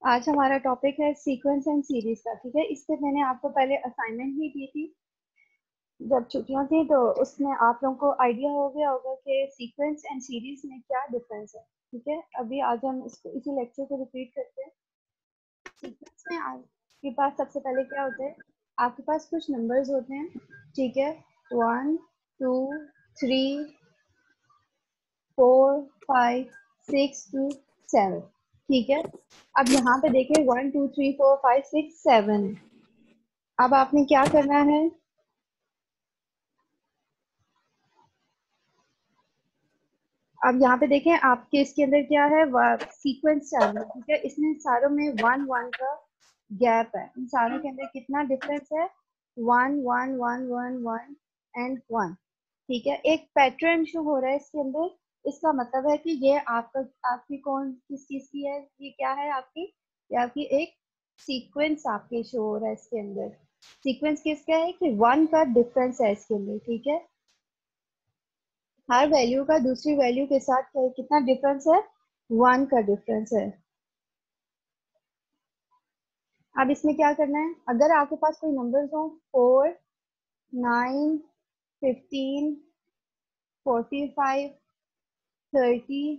आज हमारा टॉपिक है सीक्वेंस एंड सीरीज का। ठीक है, इससे मैंने आपको पहले असाइनमेंट भी दी थी जब छुट्टियां थी, तो उसमें आप लोगों को आइडिया हो गया होगा कि सीक्वेंस एंड सीरीज में क्या डिफरेंस है। ठीक है, अभी आज हम इसको इसी लेक्चर को रिपीट करते हैं। सीक्वेंस में आपके पास सबसे पहले क्या होता है, आपके पास कुछ नंबर्स होते हैं। ठीक है, 1 2 3 4 5 6 2 7। ठीक है, अब यहाँ पे देखिए 1 2 3 4 5 6 7 है। अब आपने क्या करना है, अब यहाँ पे देखें आपके इसके अंदर क्या है, सीक्वेंस चालू है। ठीक है, इसमें सारों में 1 1 का गैप है। इन सारों के अंदर कितना डिफरेंस है, 1 1 1 1 1 एंड 1। ठीक है, एक पैटर्न शो हो रहा है इसके अंदर। इसका मतलब है कि ये आपका आपकी कौन किस चीज की है, ये क्या है आपकी, ये आपकी एक सीक्वेंस आपके शो हो रहा है इसके अंदर। सीक्वेंस किसका है कि 1 का डिफरेंस है इसके अंदर। ठीक है, हर वैल्यू का दूसरी वैल्यू के साथ कितना डिफरेंस है, 1 का डिफरेंस है। अब इसमें क्या करना है, अगर आपके पास कोई नंबर्स हो 4 9 15 45 30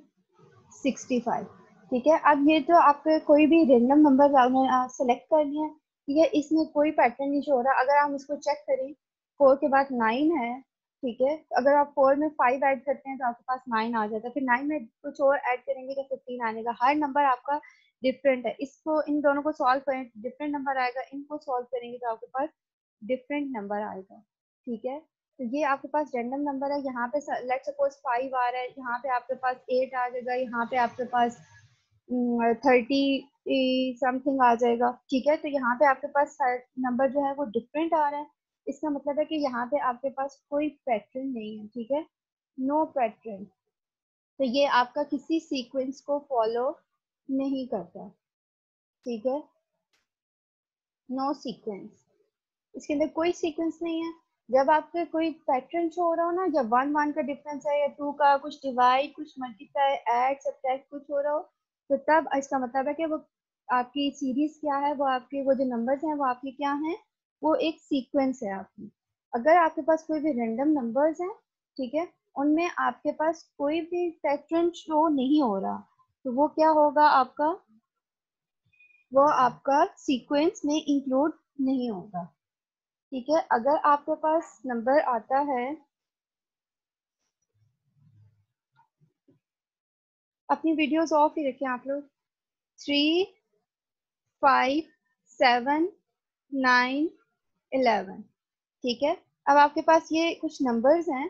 65। ठीक है, अब ये जो आपके कोई भी रेंडम नंबर आपने सेलेक्ट कर लिया है। ठीक है, इसमें कोई पैटर्न नहीं शो हो रहा। अगर हम इसको चेक करें, 4 के बाद 9 है। ठीक है, अगर आप 4 में 5 ऐड करते हैं तो आपके पास 9 आ जाता है, फिर 9 में कुछ और ऐड करेंगे तो 15 आएगा। हर नंबर आपका डिफरेंट है। इसको इन दोनों को सॉल्व करें, डिफरेंट नंबर आएगा। इनको सॉल्व करेंगे तो आपके पास डिफरेंट नंबर आएगा। ठीक है, तो ये आपके पास रैंडम नंबर है। यहाँ पे लेट सपोज 5 आ रहा है, यहाँ पे आपके पास 8 आ जाएगा, यहाँ पे आपके पास 30 समथिंग आ जाएगा। ठीक है, तो यहाँ पे आपके पास नंबर जो है वो डिफरेंट आ रहा है। इसका मतलब है कि यहाँ पे आपके पास कोई पैटर्न नहीं है। ठीक है, नो पैटर्न। तो ये आपका किसी सीक्वेंस को फॉलो नहीं करता। ठीक है, नो सीक्वेंस, इसके अंदर कोई सीक्वेंस नहीं है। जब आपके कोई पैटर्न शो हो रहा हो ना, जब 1 1 का डिफरेंस है या 2 का, कुछ डिवाइड कुछ मल्टीप्लाई ऐड सब्ट्रैक्ट कुछ हो रहा हो, तो तब इसका मतलब है कि वो आपकी सीरीज क्या है, वो आपके वो जो नंबर्स हैं वो आपके क्या हैं, वो एक सीक्वेंस है आपकी। अगर आपके पास कोई भी रैंडम नंबर्स हैं, ठीक है, उनमें आपके पास कोई भी पैटर्न शो नहीं हो रहा, तो वो क्या होगा आपका, वो आपका सीक्वेंस में इंक्लूड नहीं होगा। ठीक है, अगर आपके पास नंबर आता है, अपनी वीडियोस ऑफ ही रखें आप लोग, 3 5 7 9 11। ठीक है, अब आपके पास ये कुछ नंबर्स हैं।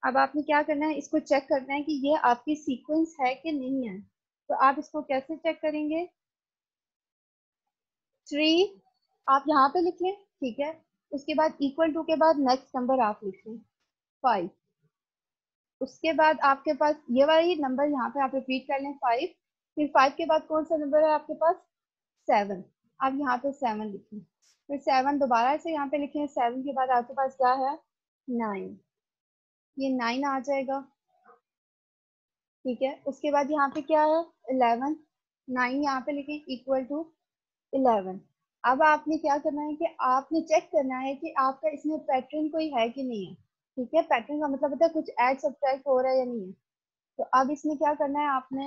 अब आपने क्या करना है, इसको चेक करना है कि ये आपकी सीक्वेंस है कि नहीं है। तो आप इसको कैसे चेक करेंगे, 3 आप यहाँ पे लिख लें। ठीक है, उसके बाद इक्वल टू के बाद नेक्स्ट नंबर आप लिख लें 5। उसके बाद आपके पास ये वाली नंबर यहाँ पे आप रिपीट कर लें 5। फिर 5 के बाद कौन सा नंबर है आपके पास, 7। आप यहाँ पे 7 लिखें। फिर 7 दोबारा से यहाँ पे लिखें। 7 के बाद आपके पास क्या है, 9। ये 9 आ जाएगा। ठीक है, उसके बाद यहाँ पे क्या है, 11। 9 यहाँ पे लिखें इक्वल टू 11। अब आपने क्या करना है कि आपने चेक करना है कि आपका इसमें पैटर्न कोई है कि नहीं है। ठीक है, पैटर्न का मतलब होता है कुछ ऐड सब्ट्रैक्ट हो रहा है या नहीं है। तो अब इसमें क्या करना है आपने,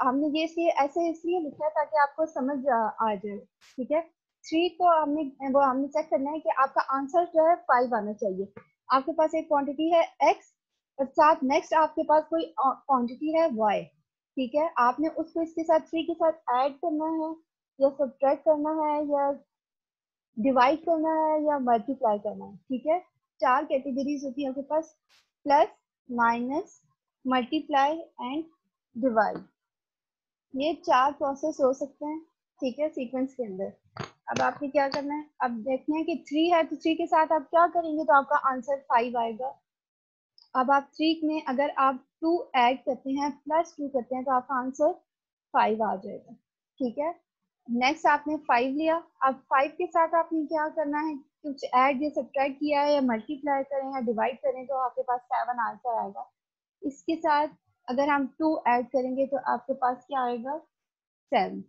हमने ये इसलिए ऐसे इसलिए लिखा है ताकि आपको समझ आ जाए। ठीक है, 3 को हमने चेक करना है कि आपका आंसर जो है 5 आना चाहिए। आपके पास एक क्वांटिटी है x और साथ नेक्स्ट आपके पास कोई क्वांटिटी है y। ठीक है, आपने उसको इसके साथ 3 के साथ ऐड करना है या सब्ट्रैक्ट करना है या डिवाइड करना है या मल्टीप्लाई करना है। ठीक है, 4 कैटेगरीज होती है आपके पास, plus, minus, multiply and divide. ये 4 प्रोसेस हो सकते हैं। ठीक है, सीक्वेंस के अंदर। अब आपने क्या करना है, अब देखना है कि 3 है तो 3 के साथ आप क्या करेंगे तो आपका आंसर 5 आएगा। अब आप 3 में अगर आप 2 ऐड करते हैं प्लस 2 करते हैं तो आपका आंसर 5 आ जाएगा। ठीक है, नेक्स्ट आपने 5 लिया। अब 5 के साथ आपने क्या करना है, कुछ ऐड या सब्ट्रैक्ट किया है या मल्टीप्लाई करें या डिवाइड करें तो आपके पास 7 आंसर आएगा। इसके साथ अगर हम 2 ऐड करेंगे तो आपके पास क्या आएगा, 7।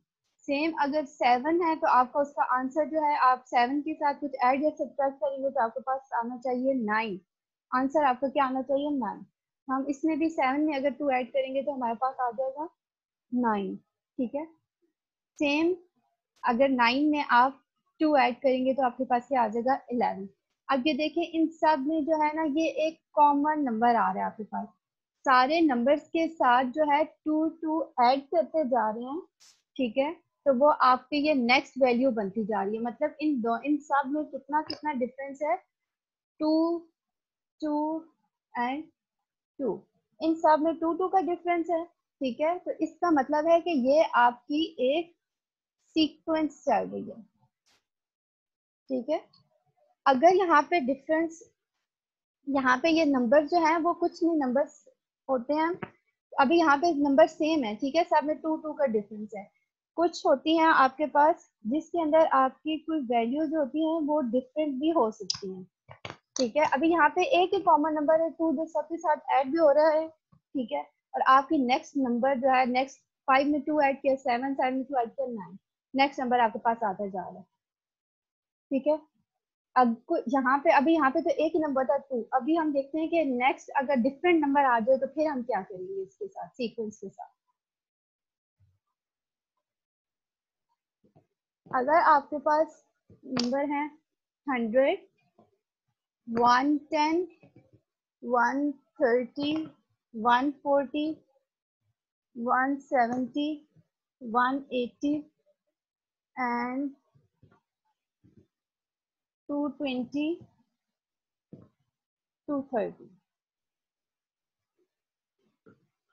सेम अगर 7 है तो आपका उसका आंसर जो है, आप 7 के साथ कुछ ऐड या सब्ट्रैक्ट करेंगे तो आपके पास आना चाहिए 9। आंसर आपका क्या आना चाहिए? 9। हम इसमें भी 7 में अगर 2 ऐड करेंगे तो हमारे पास आ जाएगा 9। ठीक है। सेम अगर 9 में आप 2 ऐड करेंगे तो आपके पास क्या आ जाएगा? 11। अब ये देखिए इन सब में जो है ना, ये एक कॉमन नंबर आ रहा है आपके पास। सारे नंबर्स के साथ जो है 2 ऐड करते जा रहे हैं। ठीक है। तो वो आपके ये नेक्स्ट वैल्यू बनती जा रही है। मतलब इन सब में कितना कितना डिफरेंस है? 2, 2 एंड 2। इन सब में 2 का डिफरेंस है। ठीक है। तो इसका मतलब है कि ये आपकी एक सीक्वेंस चल रही है। ठीक है। अगर यहाँ पे डिफरेंस, यहाँ पे ये नंबर जो है वो कुछ नहीं नंबर्स होते हैं। अभी यहाँ पे नंबर सेम है। ठीक है। सब में 2 का डिफरेंस है। कुछ होती हैं आपके पास जिसके अंदर आपकी कोई वैल्यूज होती हैं वो डिफरेंट भी हो सकती हैं। ठीक है। अभी यहाँ पे एक ही कॉमन नंबर है 2 जो सबके साथ ऐड भी हो रहा है। ठीक है। और आपकी नेक्स्ट नंबर जो है, नेक्स्ट 5 में 2 ऐड किया 7, 7 में 2 ऐड किया 9, नेक्स्ट नंबर आपके पास आता जा रहा है। ठीक है। अब यहाँ पे, अभी यहाँ पे तो एक ही नंबर था 2। अभी हम देखते हैं कि नेक्स्ट अगर डिफरेंट नंबर आ जाए तो फिर हम क्या करेंगे इसके साथ, सीक्वेंस के साथ। अगर आपके पास नंबर है 100, 110, 130, 140, 170, 180 एंड 220, 230।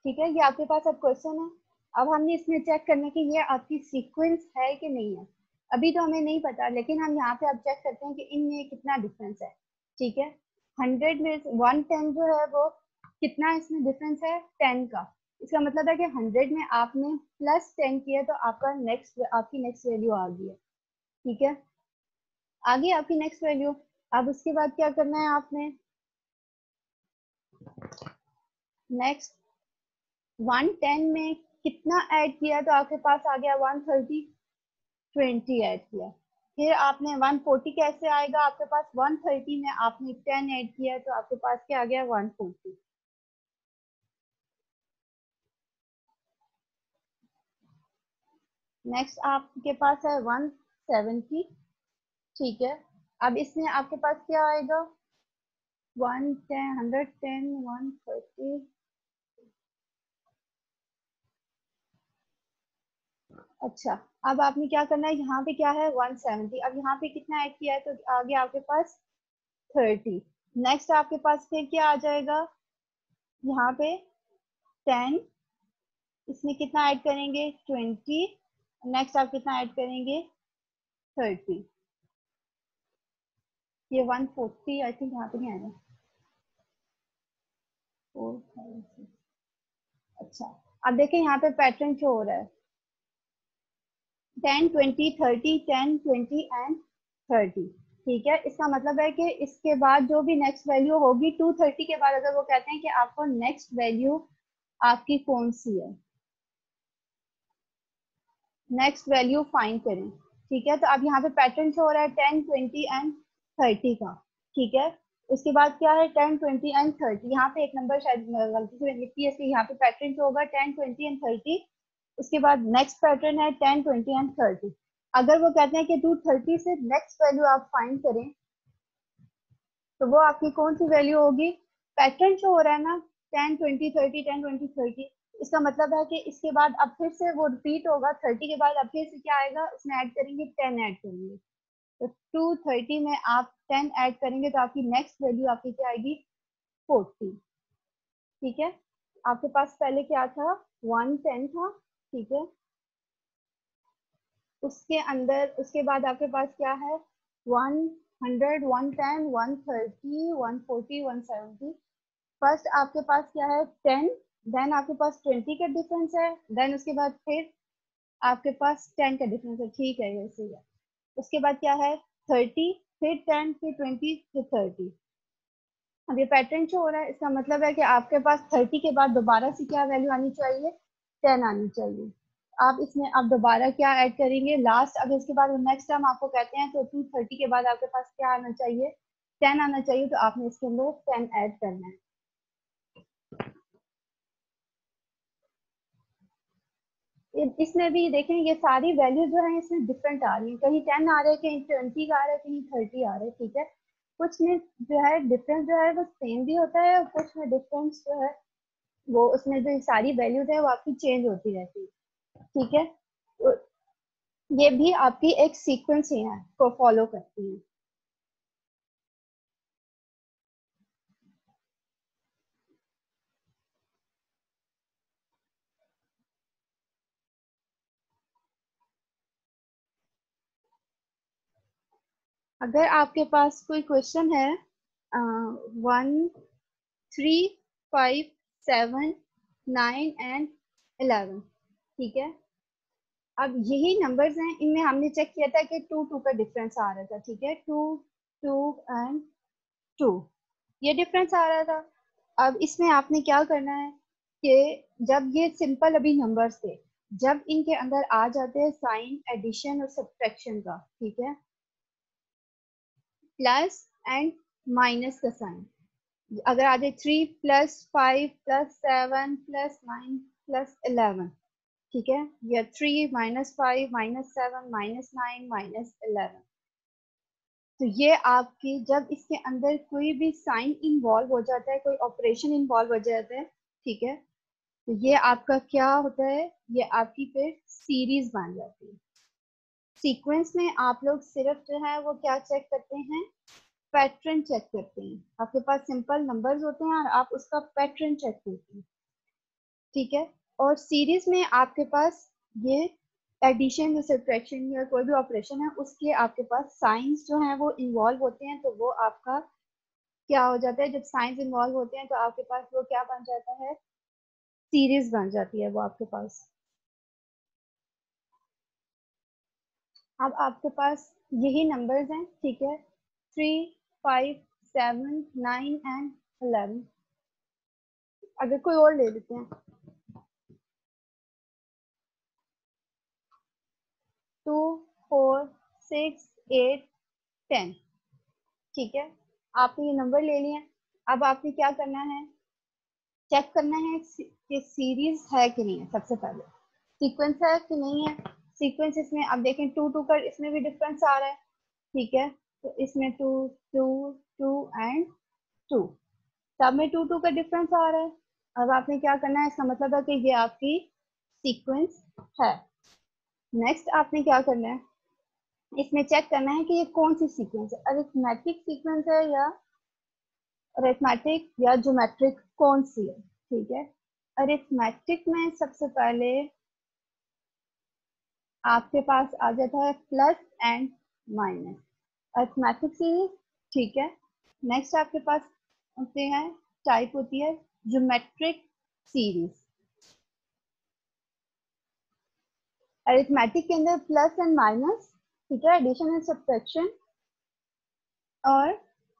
ठीक है। ये आपके पास अब क्वेश्चन है। अब हमने इसमें चेक करना कि ये आपकी सीक्वेंस है कि नहीं है। अभी तो हमें नहीं पता, लेकिन हम यहाँ पे अब चेक करते हैं कि इनमें कितना डिफरेंस है। ठीक है। 100 में 110 जो है वो कितना इसमें डिफरेंस है? 10 का। इसका मतलब है कि 100 में आपने +10 किया तो आपका आपकी नेक्स्ट वैल्यू आ गई है। ठीक है। आ गई आपकी नेक्स्ट वैल्यू। अब उसके बाद क्या करना है आपने? नेक्स्ट 110 में कितना ऐड किया तो आपके पास आ गया 130, 20 ऐड किया। फिर आपने 140 कैसे आएगा आपके पास? 130 में आपने 10 ऐड किया तो आपके पास क्या आ गया? 140। नेक्स्ट आपके पास है 170। ठीक है। अब इसमें आपके पास क्या आएगा? 110, 110, 130। अच्छा। अब आपने क्या करना है? यहाँ पे क्या है? 170। अब यहाँ पे कितना ऐड किया है तो आ गया आपके पास 30। नेक्स्ट आपके पास फिर क्या आ जाएगा? यहाँ पे 10, इसमें कितना ऐड करेंगे? 20। नेक्स्ट आप कितना ऐड करेंगे? 30। ये 140 आई थिंक यहाँ पे नहीं आएगा। 4, 5, 6। अच्छा। अब देखें यहाँ पे पैटर्न शो हो रहा है 10, 20, 30, 10, 20 एंड 30। ठीक है। इसका मतलब है कि इसके बाद जो भी नेक्स्ट वैल्यू होगी 230 के बाद, अगर वो कहते हैं कि आपको नेक्स्ट वैल्यू आपकी कौन सी है, नेक्स्ट वैल्यू फाइंड करें। ठीक है। तो अब यहाँ पे पैटर्न शो हो रहा है 10, 20 एंड 30 का। ठीक है। उसके बाद क्या है? 10, 20 एंड 30। यहाँ पे एक नंबर शायद गलती से लिखी है, इसलिए यहाँ पे पैटर्न शो होगा 10, 20 एंड 30। उसके बाद नेक्स्ट पैटर्न है 10, 20 एंड 30। अगर वो कहते हैं कि 230 से नेक्स्ट वैल्यू आप फाइंड करें तो वो आपकी कौन सी वैल्यू होगी? पैटर्न शो हो रहा है ना 10, 20, 30, 10, 20, 30। इसका मतलब है कि इसके बाद अब फिर से वो रिपीट होगा। 30 के बाद अब फिर से क्या आएगा? उसमें ऐड करेंगे 10 ऐड करेंगे। तो 230 में आप 10 ऐड करेंगे तो आपकी नेक्स्ट वैल्यू आपकी क्या आएगी? 40। ठीक है। आपके पास पहले क्या था? 110 था। ठीक है। उसके अंदर उसके बाद आपके पास क्या है? 100, 110, 130, 140, 170। फर्स्ट आपके पास क्या है? 10। देन आपके पास 20 का डिफरेंस है। देन उसके बाद फिर आपके पास 10 का डिफरेंस है। ठीक है, ये सही है। उसके बाद क्या है? 30, फिर 10, फिर 20, फिर 30। अब ये पैटर्न शो हो रहा है। इसका मतलब है कि आपके पास 30 के बाद दोबारा से क्या वैल्यू आनी चाहिए? 10 आनी चाहिए। आप इसमें अब दोबारा क्या ऐड करेंगे लास्ट, अगर इसके बाद नेक्स्ट टाइम आपको कहते हैं तो 230 के बाद आपके पास क्या आना चाहिए, 10 आना चाहिए, तो आपने इसके अंदर 10 ऐड करना है। इसमें भी देखें ये सारी वैल्यू जो है इसमें डिफरेंट आ रही है, कहीं 10 आ रहा है, कहीं 20 का आ रहा है, कहीं 30 आ रहा है, ठीक है। कुछ में जो है डिफरेंस जो है वो सेम भी होता है, और कुछ में डिफरेंस जो है वो उसमें जो सारी वैल्यूज है वो आपकी चेंज होती रहती है, ठीक है। तो ये भी आपकी एक सीक्वेंस ही है को फॉलो करती है। अगर आपके पास कोई क्वेश्चन है 1 3 5 7 9 एंड 11, ठीक है। अब यही नंबर्स हैं, इनमें हमने चेक किया था कि 2 2 का डिफरेंस आ रहा था, ठीक है, 2 2 एंड 2 ये डिफरेंस आ रहा था। अब इसमें आपने क्या करना है कि जब ये सिंपल अभी नंबर्स थे, जब इनके अंदर आ जाते हैं साइन एडिशन और सब्ट्रैक्शन का, ठीक है, प्लस एंड माइनस का साइन, अगर आ जाए 3 + 5 + 7 + 9 + 11, ठीक है, या 3 - 5 - 7 -9 - 11, तो ये आपकी जब इसके अंदर कोई भी साइन इन्वॉल्व हो जाता है, कोई ऑपरेशन इन्वॉल्व हो जाता है, ठीक है, तो ये आपका क्या होता है, ये आपकी फिर सीरीज बन जाती है। सीक्वेंस में आप लोग सिर्फ जो है वो क्या चेक करते हैं, पैटर्न चेक करते हैं। आपके पास सिंपल नंबर्स होते हैं और आप उसका पैटर्न चेक करते हैं, ठीक है। और सीरीज में आपके पास ये एडिशन या सब्ट्रैक्शन या कोई भी ऑपरेशन है उसके आपके पास साइंस जो हैं वो इन्वॉल्व होते हैं, तो वो आपका क्या हो जाता है, जब साइंस इन्वॉल्व होते हैं तो आपके पास वो क्या बन जाता है, सीरीज बन जाती है वो आपके पास। अब आपके पास यही नंबर्स हैं, ठीक है, 3 5 7 9 एंड 11। अगर कोई और ले लेते हैं, 2 4 6 8 10, ठीक है। आपने ये नंबर ले लिए। अब आपने क्या करना है, चेक करना है कि सीरीज है कि नहीं है, सबसे पहले सीक्वेंस है कि नहीं है। सीक्वेंस इसमें अब देखें 2 2 का इसमें भी डिफरेंस आ रहा है, ठीक है, तो इसमें 2 2 2 एंड 2, सब में 2 2 का डिफरेंस आ रहा है। अब आपने क्या करना है, इसका मतलब है कि ये आपकी सीक्वेंस है। नेक्स्ट आपने क्या करना है, इसमें चेक करना है कि ये कौन सी सीक्वेंस है, अरिथमेटिक सीक्वेंस है या अरिथमेटिक या ज्योमेट्रिक, कौन सी है, ठीक है। अरिथमेटिक में सबसे पहले आपके पास आ जाता है plus and minus, arithmetic series, ठीक है। नेक्स्ट आपके पास होते हैं, टाइप होती है ज्योमेट्रिक सीरीज। अरिथमेटिक के अंदर प्लस एंड माइनस, ठीक है, एडिशन एंड सब्ट्रैक्शन, और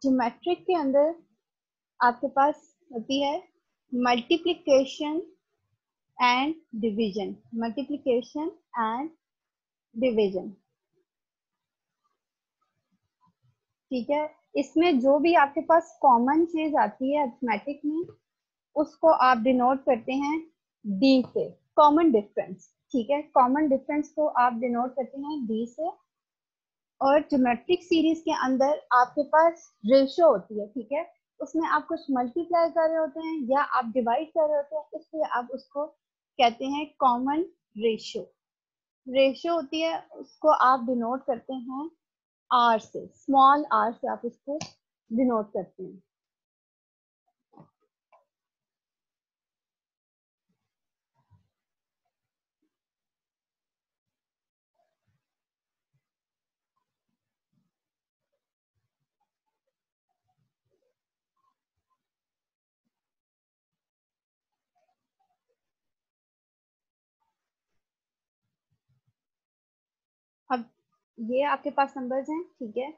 ज्योमेट्रिक के अंदर आपके पास होती है multiplication and division, multiplication and division, ठीक है। इसमें जो भी आपके पास कॉमन चीज आती है अरिथमेटिक में, उसको आप डिनोट करते हैं डी से, कॉमन डिफरेंस, ठीक है, कॉमन डिफरेंस को आप डिनोट करते हैं डी से। और ज्योमेट्रिक सीरीज के अंदर आपके पास रेशो होती है, ठीक है, उसमें आप कुछ मल्टीप्लाई कर रहे होते हैं या आप डिवाइड कर रहे होते हैं, इसलिए आप उसको कहते हैं कॉमन रेशो। रेशो होती है, उसको आप डिनोट करते हैं आर से, स्मॉल आर से आप उसको डिनोट करते हैं। अब ये आपके पास नंबर्स हैं, ठीक है,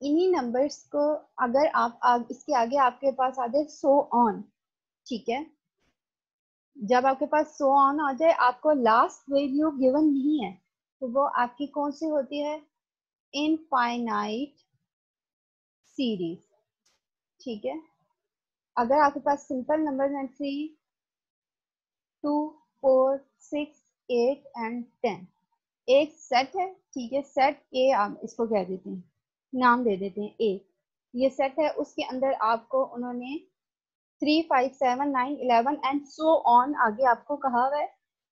इन्हीं नंबर्स को अगर आप इसके आगे आपके पास आ जाए सो ऑन, ठीक है, जब आपके पास सो ऑन आ जाए, आपको लास्ट वैल्यू गिवन नहीं है, तो वो आपकी कौन सी होती है? Infinite series. ठीक है। अगर आपके पास सिंपल नंबर है 3, 2, 4, 6, 8 एंड 10, एक सेट है। ठीक है, सेट ए आप इसको कह देते हैं, नाम दे देते हैं ए। ये सेट है, उसके अंदर आपको उन्होंने 3, 5, 7, 9, 11 एंड सो ऑन आगे आपको कहा हुआ है।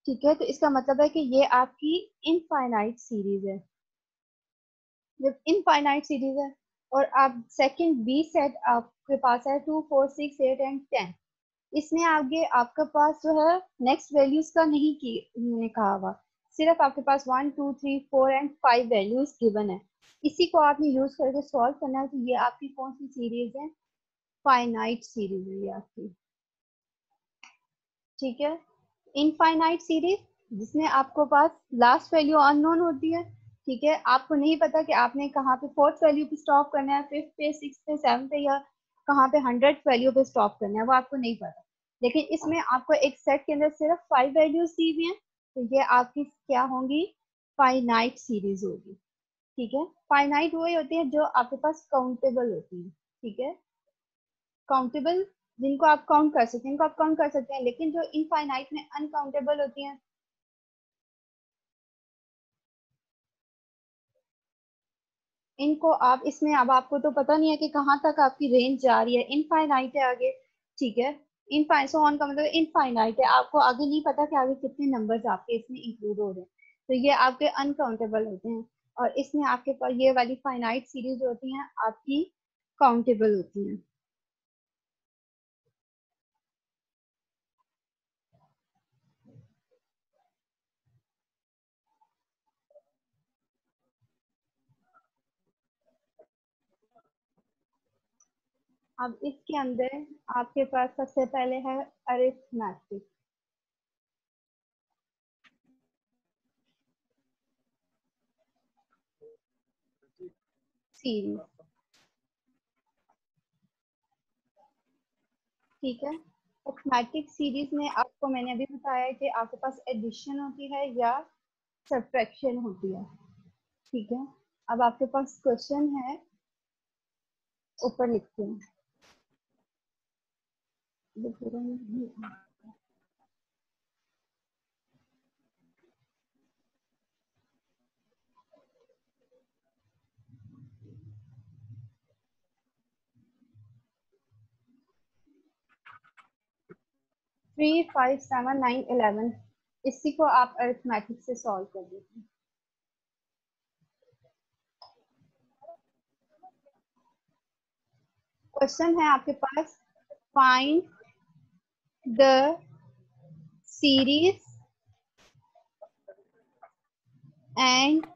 ठीक है, तो इसका मतलब है कि ये आपकी इनफाइनाइट सीरीज है। जब इनफाइनाइट सीरीज है और आप सेकंड बी सेट आपके पास है 2, 4, 6, 8 एंड 10, इसमें आगे आपके पास जो है नेक्स्ट वैल्यूज का नहीं की उन्होंने कहा हुआ, सिर्फ आपके पास 1, 2, 3, 4 एंड 5 वैल्यूज गिवन है। इसी को आपने यूज करके सॉल्व करना है। तो ये आपकी कौन सी सीरीज है? फाइनाइट सीरीज है ये आपकी। ठीक है, इनफाइनाइट सीरीज जिसमें आपको पास लास्ट वैल्यू अननोन होती है। ठीक है, आपको नहीं पता कि आपने कहाँ पे फोर्थ वैल्यू पे स्टॉप करना है, फिफ्थ पे, सिक्स पे, सेवन पे, या कहाँ पे 100 वैल्यू पे स्टॉप करना है, वो आपको नहीं पता। लेकिन इसमें आपको एक सेट के अंदर सिर्फ 5 वैल्यूज दी हुई हैं, तो ये आपकी क्या होंगी? फाइनाइट सीरीज होगी। ठीक है, फाइनाइट वही होती है जो आपके पास काउंटेबल होती है। ठीक है, काउंटेबल जिनको आप काउंट कर सकते हैं, इनको आप काउंट कर सकते हैं, लेकिन जो इनफाइनाइट में अनकाउंटेबल होती हैं, इनको आप इसमें, अब आपको तो पता नहीं है कि कहाँ तक आपकी रेंज जा रही है, इनफाइनाइट है आगे। ठीक है, इनफाइन सो ऑन का मतलब इनफाइनाइट है, आपको आगे नहीं पता कि आगे कितने नंबर्स आपके इसमें इंक्लूड हो रहे हैं, तो ये आपके अनकाउंटेबल होते हैं। और इसमें आपके पास ये वाली फाइनाइट सीरीज होती हैं आपकी काउंटेबल होती हैं। अब इसके अंदर आपके पास सबसे पहले है अरिथमेटिक सीरीज। ठीक है, अरिथमेटिक सीरीज में आपको मैंने अभी बताया कि आपके पास एडिशन होती है या सब्ट्रैक्शन होती है। ठीक है, अब आपके पास क्वेश्चन है, ऊपर लिखते हैं। 3, 5, 7, 9, 11, इसी को आप अरिथमेटिक से सॉल्व कर देते हैं। क्वेश्चन है आपके पास, find the series and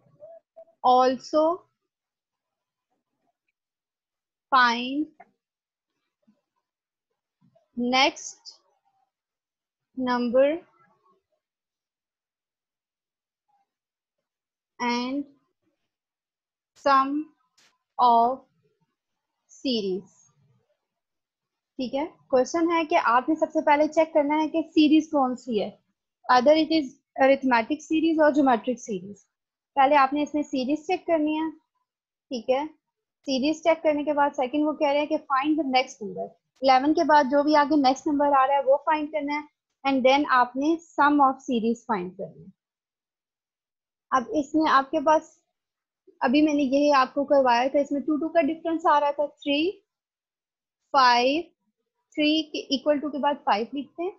also find next number and sum of series. ठीक है, क्वेश्चन है कि आपने सबसे पहले चेक करना है कि सीरीज कौन सी है, other it is arithmetic series और ज्योमेट्रिक सीरीज। पहले आपने इसमें सीरीज चेक करनी है। ठीक है, सीरीज चेक करने के बाद सेकंड वो कह रहे हैं कि फाइंड द नेक्स्ट नंबर, 11 के बाद जो भी आगे नेक्स्ट नंबर आ रहा है वो फाइंड करना है, एंड देन आपने सम ऑफ सीरीज फाइंड करनी है। अब इसमें आपके पास, अभी मैंने यही आपको करवाया था, इसमें 2 2 का डिफरेंस आ रहा था, 3, 5, 3 के इक्वल टू के बाद 5 लिखते हैं,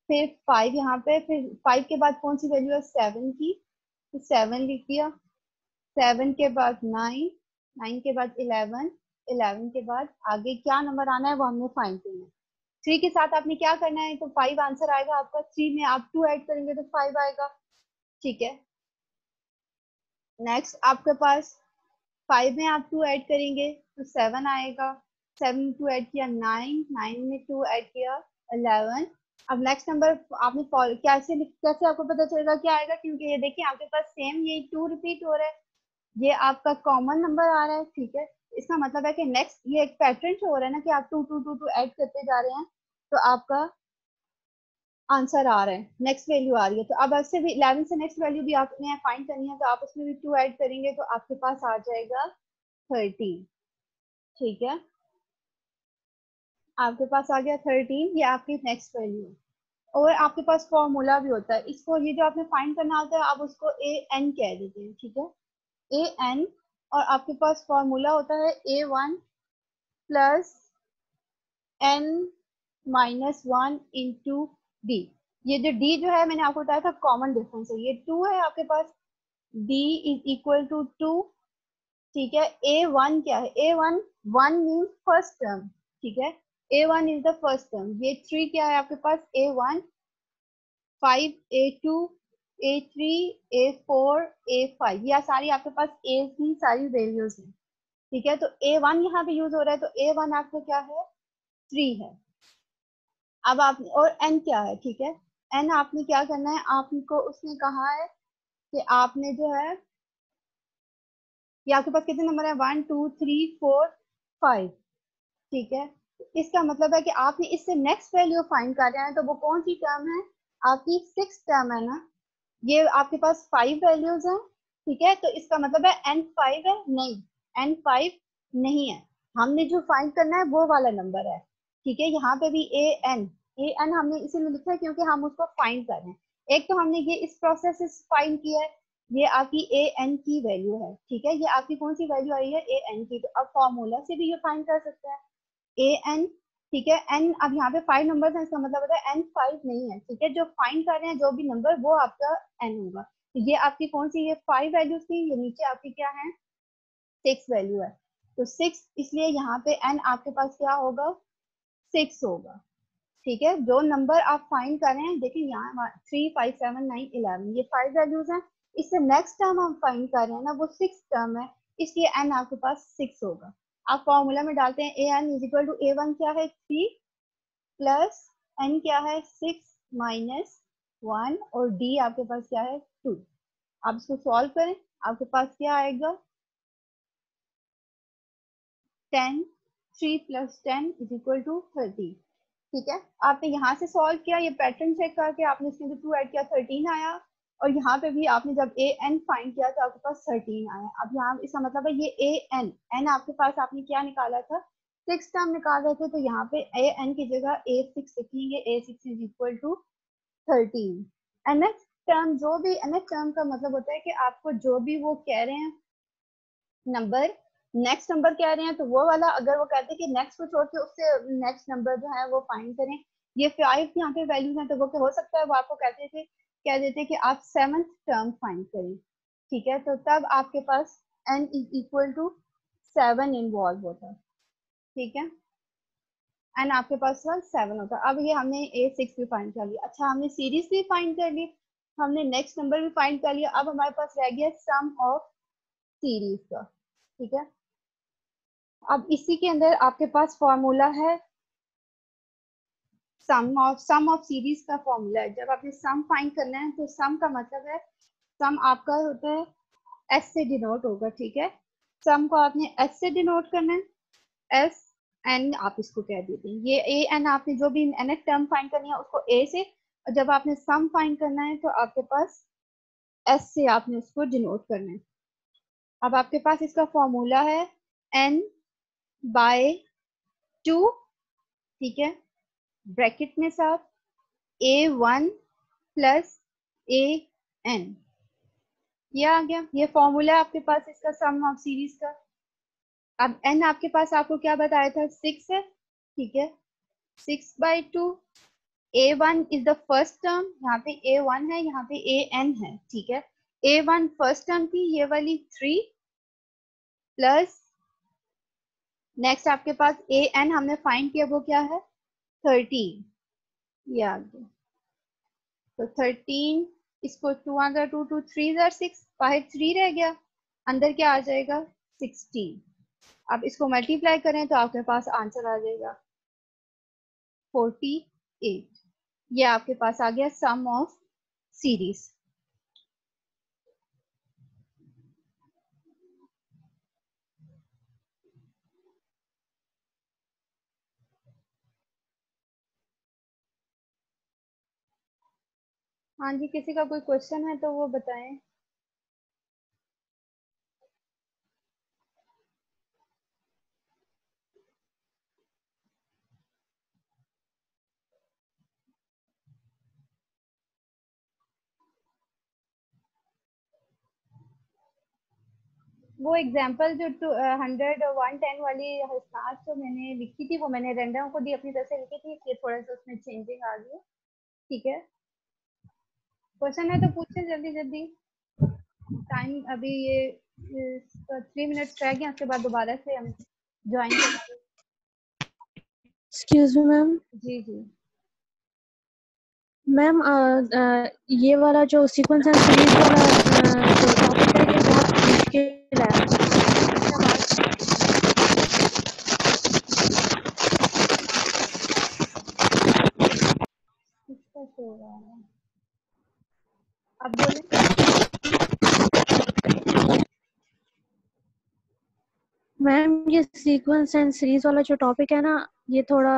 फिर 5 यहाँ पे, फिर 5 के बाद कौन सी वैल्यू है? 7 की, तो 7 लिख दिया, 7 के बाद 9, 9 के बाद 11, 11 के बाद आगे क्या नंबर आना है वो हमने फाइंड करना है। 3 के साथ आपने क्या करना है? तो 5 आंसर आएगा आपका, 3 में आप 2 ऐड करेंगे तो 5 आएगा। ठीक है, नेक्स्ट आपके पास 5 में आप 2 ऐड करेंगे तो 7 आएगा, 7 में 2 ऐड किया 9, 9 में 2 ऐड किया 11। अब नेक्स्ट नंबर आपने कैसे आपको पता चलेगा क्या आएगा? क्योंकि ये देखिए आपके पास सेम ये 2 रिपीट हो रहा है, ये आपका कॉमन नंबर आ रहा है। ठीक है, इसका मतलब है कि नेक्स्ट ये एक पैटर्न शो हो रहा है ना कि आप 2 2 2 2 ऐड करते जा रहे हैं, तो आपका आंसर आ रहा है, नेक्स्ट वैल्यू आ रही है। तो अब ऐसे भी 11 से नेक्स्ट वैल्यू भी आपने फाइंड करनी है, तो आप उसमें भी 2 ऐड करेंगे तो आपके पास आ जाएगा 13। ठीक है, आपके पास आ गया 13, ये आपकी नेक्स्ट वैल्यू है। और आपके पास फॉर्मूला भी होता है इसको, ये जो आपने फाइंड करना होता है आप उसको ए एन कह देते हैं। ठीक है, ए एन। और आपके पास फॉर्मूला होता है A1 plus n minus 1 into D. ये जो डी जो है मैंने आपको बताया था कॉमन डिफरेंस है, ये 2 है आपके पास, d इज इक्वल टू 2। ठीक है, A1 क्या है, A1 1 मीन्स फर्स्ट टर्म। ठीक है, A1 is the first term. ये 3 क्या है आपके पास, A1, 5, A2, A3, A4, A5, यह सारी आपके पास ए की सारी वैल्यूज हैं। ठीक है, तो A1 यहाँ पे यूज हो रहा है, तो A1 आपको क्या है, 3 है। अब आप, और n क्या है, ठीक है, n आपने क्या करना है, आपको उसने कहा है कि आपने जो है, ये आपके पास कितने नंबर है, 1 2 3 4 5। ठीक है, इसका मतलब है कि आपने इससे नेक्स्ट वैल्यू फाइंड कर रहे हैं, तो वो कौन सी टर्म है, आपकी 6 टर्म है ना। ये आपके पास 5 वैल्यूज हैं। ठीक है, तो इसका मतलब है n5 है, नहीं, n5 नहीं है, हमने जो फाइंड करना है वो वाला नंबर है। ठीक है, यहाँ पे भी ए एन हमने इसीलिए लिखा है क्योंकि हम उसको फाइंड कर रहे हैं। एक तो हमने ये इस प्रोसेस से फाइंड किया है, ये आपकी ए एन की वैल्यू है। ठीक है, ये आपकी कौन सी वैल्यू आई है, ए एन की। तो अब फॉर्मूला से भी ये फाइंड कर सकते हैं, ए एन। ठीक है, एन, अब यहाँ पे 5 नंबर है, इसका मतलब होता है n5 नहीं है। ठीक है, जो फाइंड कर रहे हैं जो भी नंबर वो आपका n होगा। तो ये आपकी कौन सी, ये 5 वैल्यूज थी, ये नीचे आपकी क्या है, 6 वैल्यू है। तो 6, इसलिए यहाँ पे n आपके पास क्या होगा, 6 होगा। ठीक है, जो नंबर आप फाइंड कर रहे हैं, देखिए यहाँ 3 5 7 9 11, ये 5 वैल्यूज हैं। इससे नेक्स्ट टर्म हम फाइंड कर रहे हैं ना, वो 6 टर्म है, इसलिए n आपके पास 6 होगा। आप फॉर्मूला में डालते हैं A N is equal to A1 क्या है, 3 प्लस n क्या है, 6 माइनस 1, और d आपके पास क्या है, 2। आप इसको सॉल्व करें, आपके पास क्या आएगा, 10, 3 प्लस 10 इज इक्वल टू 30। ठीक है, आपने यहाँ से सॉल्व किया, ये पैटर्न चेक करके आपने इसके अंदर 2 ऐड किया, 13 आया। और यहाँ पे भी आपने जब ए एन फाइंड किया तो आपके पास 13 आया। अब यहाँ इसका मतलब है ये ए एन, एन आपके पास आपने क्या निकाला था, 6 टर्म निकाल रहे थे, तो यहाँ पे ए एन की जगह A6 लिखेंगे, A6 is equal to 13। nth term, जो भी nth टर्म का मतलब होता है कि आपको जो भी वो कह रहे हैं नंबर, नेक्स्ट नंबर कह रहे हैं, तो वो वाला, अगर वो कहते हैं कि नेक्स्ट को छोड़ के उससे नेक्स्ट नंबर जो है वो फाइंड करें, ये 5 यहाँ पे वैल्यूज हैं, तो वो क्या हो सकता है, वो आपको कहते थे, कह देते कि आप 7th टर्म फाइंड करें। ठीक है, तो तब आपके पास n is equal to 7 involve होता है। ठीक है, एंड आपके पास 7 होता है। अब ये हमने A6 भी फाइंड कर लिया, अच्छा हमने सीरीज भी फाइंड कर ली, हमने नेक्स्ट नंबर भी फाइंड कर लिया। अब हमारे पास रह गया सम ऑफ सीरीज का। ठीक है, अब इसी के अंदर आपके पास फॉर्मूला है सम ऑफ सीरीज का फॉर्मूला है। जब आपने सम फाइंड करना है तो सम का मतलब है, सम आपका होता है एस से डिनोट होगा। ठीक है, सम को आपने एस से डिनोट करना है, एस एन आप इसको कह देते हैं, ये ए एन, आपने जो भी एन टर्म फाइंड करनी है उसको ए से, और जब आपने सम फाइंड करना है तो आपके पास एस से आपने उसको डिनोट करना है। अब आपके पास इसका फॉर्मूला है एन बाय 2। ठीक है, ब्रैकेट में साथ A1 प्लस ए एन, ये आ गया, ये फॉर्मूला है आपके पास इसका सम ऑफ सीरीज का। अब n आपके पास आपको क्या बताया था, 6 है। ठीक है, 6/2, A1 is the first term, यहाँ पे A1 है, यहाँ पे AN है। ठीक है, A1 फर्स्ट टर्म की ये वाली 3 प्लस नेक्स्ट आपके पास AN हमने फाइंड किया, वो क्या है, 13, ये आ गया। तो 13, इसको 2 अंदर 2 2 3 6, बाहर 3 रह गया, अंदर क्या आ जाएगा, 16। अब इसको मल्टीप्लाई करें तो आपके पास आंसर आ जाएगा 48। ये आपके पास आ गया सम ऑफ सीरीज। हाँ जी, किसी का कोई क्वेश्चन है तो वो बताएं। वो एग्जाम्पल जो 100 110 वाली स्टार्ट जो मैंने लिखी थी, वो मैंने रेंडम को दी, अपनी तरफ से लिखी थी, इसलिए थोड़ा सा उसमें चेंजिंग आ गई। ठीक है, क्वेश्चन है तो पूछे जल्दी जल्दी। टाइम अभी ये 3 मिनट्स रह गए, उसके बाद दोबारा से हम ज्वाइन करेंगे। Excuse me ma'am. जी जी। मैम ये वाला जो सीक्वेंस एंड सीरीज वाला जो टॉपिक है ये बहुत मुश्किल है। किसका शो हो रहा है? अब बोले। मैम ये सीक्वेंस एंड सीरीज वाला जो टॉपिक है ना, ये थोड़ा